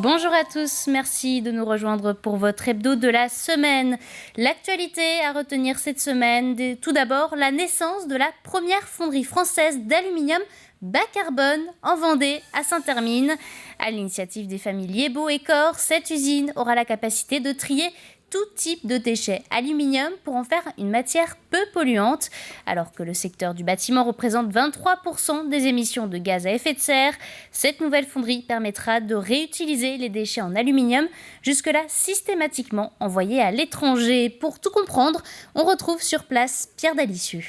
Bonjour à tous, merci de nous rejoindre pour votre hebdo de la semaine. L'actualité à retenir cette semaine, tout d'abord la naissance de la première fonderie française d'aluminium bas carbone en Vendée à Saint-Hermine. À l'initiative des familles Liébaud et Cor, cette usine aura la capacité de trier tout type de déchets aluminium pour en faire une matière peu polluante. Alors que le secteur du bâtiment représente 23% des émissions de gaz à effet de serre, cette nouvelle fonderie permettra de réutiliser les déchets en aluminium, jusque-là systématiquement envoyés à l'étranger. Pour tout comprendre, on retrouve sur place Pierre Dalicieux.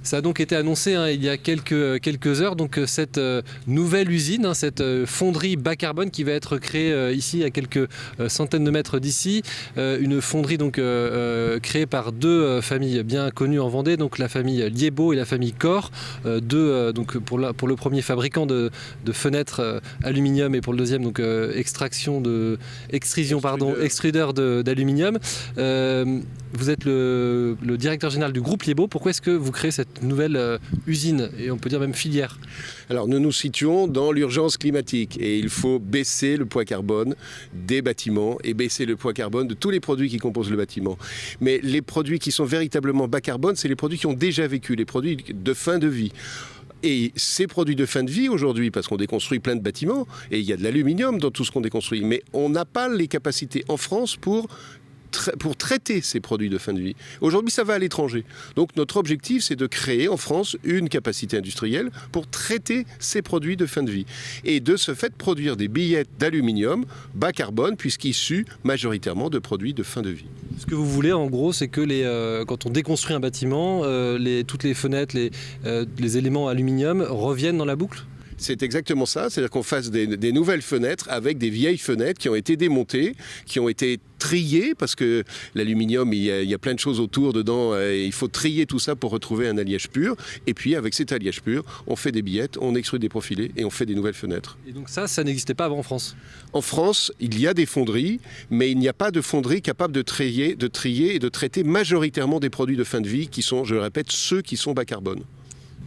Ça a donc été annoncé il y a quelques heures, donc cette nouvelle usine, cette fonderie bas carbone qui va être créée ici à quelques centaines de mètres d'ici. Une fonderie donc créée par deux familles bien connues en Vendée, donc la famille Liébaud et la famille Cor, donc pour le premier fabricant de fenêtres aluminium et pour le deuxième donc extrudeur d'aluminium. Vous êtes le directeur général du groupe Liébaud. Pourquoi est-ce que vous créez cette nouvelle usine et on peut dire même filière? Alors nous nous situons dans l'urgence climatique et il faut baisser le poids carbone des bâtiments et baisser le poids carbone de tous les produits qui composent le bâtiment. Mais les produits qui sont véritablement bas carbone, c'est les produits qui ont déjà vécu, les produits de fin de vie. Et ces produits de fin de vie aujourd'hui, parce qu'on déconstruit plein de bâtiments, et il y a de l'aluminium dans tout ce qu'on déconstruit, mais on n'a pas les capacités en France pour traiter ces produits de fin de vie. Aujourd'hui, ça va à l'étranger. Donc notre objectif, c'est de créer en France une capacité industrielle pour traiter ces produits de fin de vie. Et de ce fait, produire des billettes d'aluminium bas carbone, puisqu'issus majoritairement de produits de fin de vie. Ce que vous voulez, en gros, c'est que quand on déconstruit un bâtiment, toutes les fenêtres, les éléments aluminium reviennent dans la boucle ? C'est exactement ça, c'est-à-dire qu'on fasse des nouvelles fenêtres avec des vieilles fenêtres qui ont été démontées, qui ont été triées, parce que l'aluminium, il y a plein de choses autour dedans, et il faut trier tout ça pour retrouver un alliage pur. Et puis avec cet alliage pur, on fait des billettes, on extrude des profilés et on fait des nouvelles fenêtres. Et donc ça n'existait pas avant en France? En France, il y a des fonderies, mais il n'y a pas de fonderie capable de trier et de traiter majoritairement des produits de fin de vie qui sont, je le répète, ceux qui sont bas carbone.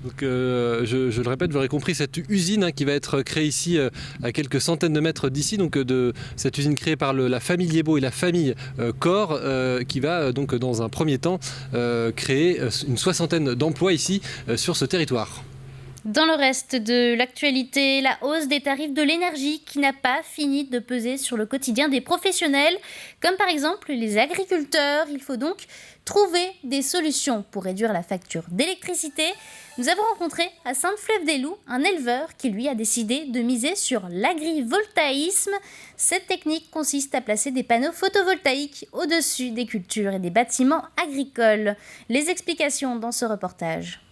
Donc je le répète, vous aurez compris, cette usine qui va être créée ici à quelques centaines de mètres d'ici, donc de cette usine créée par la famille Liébaud et la famille Cor, qui va donc dans un premier temps créer une soixantaine d'emplois ici sur ce territoire. Dans le reste de l'actualité, la hausse des tarifs de l'énergie qui n'a pas fini de peser sur le quotidien des professionnels, comme par exemple les agriculteurs. Il faut donc trouver des solutions pour réduire la facture d'électricité. Nous avons rencontré à Sainte-Flève-des-Loups un éleveur qui lui a décidé de miser sur l'agrivoltaïsme. Cette technique consiste à placer des panneaux photovoltaïques au-dessus des cultures et des bâtiments agricoles. Les explications dans ce reportage.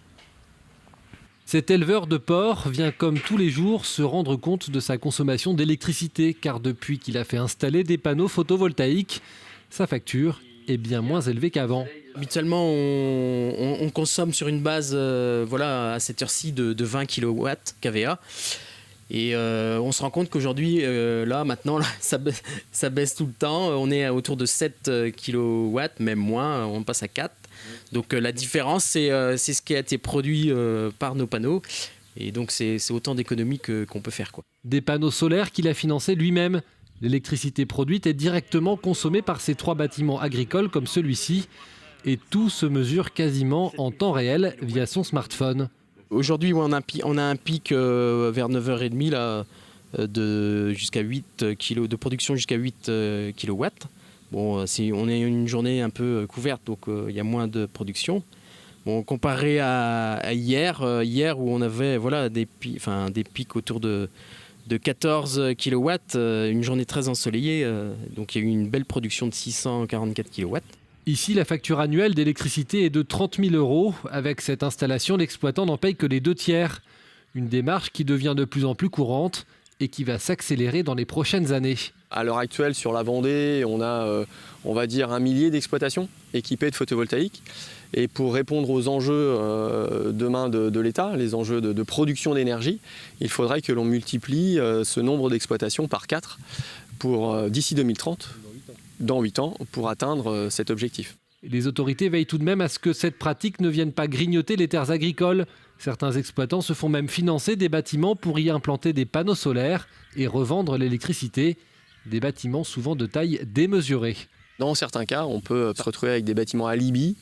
Cet éleveur de porcs vient comme tous les jours se rendre compte de sa consommation d'électricité, car depuis qu'il a fait installer des panneaux photovoltaïques, sa facture est bien moins élevée qu'avant. Habituellement, on consomme sur une base à cette heure-ci de 20 kW kVA. Et on se rend compte qu'aujourd'hui, maintenant, ça baisse tout le temps. On est autour de 7 kW, même moins, on passe à 4. Donc la différence, c'est ce qui a été produit par nos panneaux. Et donc c'est autant d'économies qu'on peut faire, quoi. Des panneaux solaires qu'il a financés lui-même. L'électricité produite est directement consommée par ces 3 bâtiments agricoles comme celui-ci. Et tout se mesure quasiment en temps réel via son smartphone. Aujourd'hui, on a un pic vers 9h30 là, jusqu'à 8 kg, de production jusqu'à 8 kW. Bon, on est une journée un peu couverte, donc il y a moins de production. Bon, comparé à hier où on avait des pics autour de 14 kW, une journée très ensoleillée, donc il y a eu une belle production de 644 kW. Ici, la facture annuelle d'électricité est de 30 000 €. Avec cette installation, l'exploitant n'en paye que les 2 tiers. Une démarche qui devient de plus en plus courante et qui va s'accélérer dans les prochaines années. À l'heure actuelle, sur la Vendée, on a, on va dire, 1 millier d'exploitations équipées de photovoltaïque. Et pour répondre aux enjeux demain de l'État, les enjeux de production d'énergie, il faudrait que l'on multiplie ce nombre d'exploitations par 4 d'ici 2030. Dans 8 ans, pour atteindre cet objectif. Les autorités veillent tout de même à ce que cette pratique ne vienne pas grignoter les terres agricoles. Certains exploitants se font même financer des bâtiments pour y implanter des panneaux solaires et revendre l'électricité. Des bâtiments souvent de taille démesurée. Dans certains cas, on peut se retrouver avec des bâtiments alibi,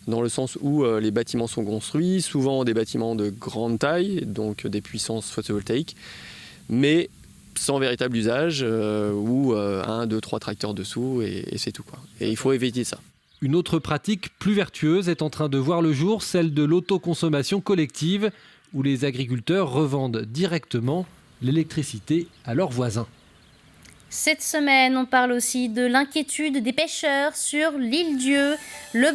dans le sens où les bâtiments sont construits, souvent des bâtiments de grande taille, donc des puissances photovoltaïques, mais sans véritable usage, ou 1, 2, 3 tracteurs dessous, et c'est tout, quoi. Et il faut éviter ça. Une autre pratique plus vertueuse est en train de voir le jour, celle de l'autoconsommation collective, où les agriculteurs revendent directement l'électricité à leurs voisins. Cette semaine, on parle aussi de l'inquiétude des pêcheurs sur l'île Dieu. Le